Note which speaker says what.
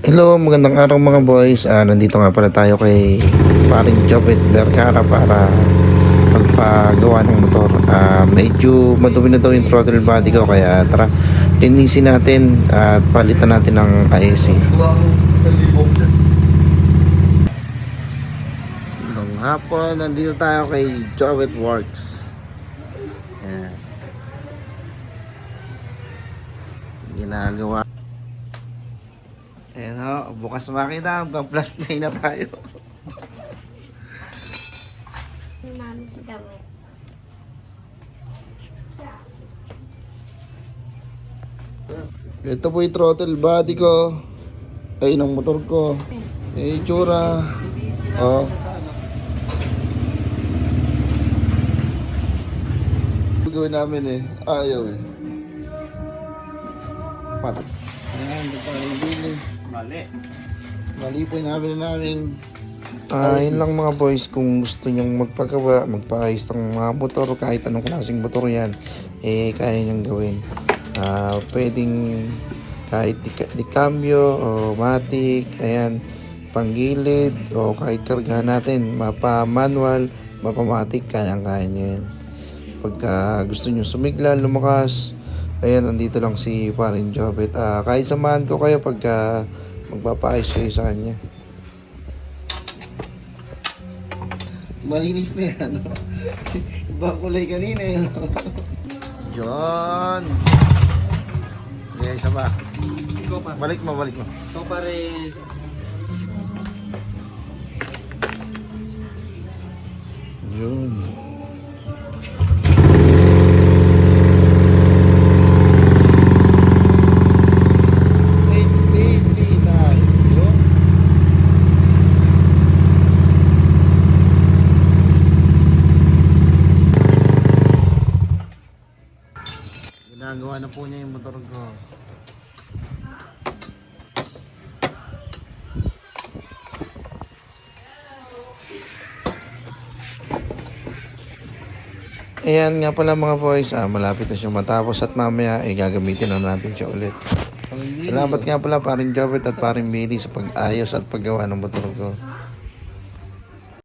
Speaker 1: Hello, magandang araw mga boys. Nandito nga pala tayo kay paring Jobet Vergara para magpagawa ng motor. Medyo madumi na daw yung throttle body ko kaya tara, linisin natin at palitan natin ng IC. Ngayong hapon, nandito tayo kay Jobet Works. Ayan. Ginagawa. Ayan ho, bukas makina, mag-plus 9 na tayo.
Speaker 2: Mami, damit.
Speaker 1: Ito po yung throttle body ko. Ay, ng motor ko. Tsura. Oh. Gawin namin ayaw Pat. Ayan, ito pa rin bili. Mali po yung nabili namin. Yun lang mga boys, kung gusto nyong magpagawa, magpaayos ng mga motor, kahit anong klaseng motor yan, kaya nyong gawin. Pwedeng kahit di cambio o matic, ayan, panggilid, o kahit kargahan natin, mapa manual, mapa matic, kaya nyo yan. Pagka gusto nyo sumigla, lumakas, ayan, nandito lang si paring Jobet. Kahit samahan ko kayo pagka magpapaayos kayo sa kanya. Malinis na yan. Ibang kulay kanina yun. Yun. Okay, isa pa. Balik mo.
Speaker 3: So pare,
Speaker 1: Yun. Ginagawa na po niya yung motor ko. Ayan nga pala mga boys, malapit na siyang matapos at mamaya gagamitin na natin siya ulit. Salamat nga pala paring Jobet at paring Billy sa pag-ayos at paggawa ng motor ko.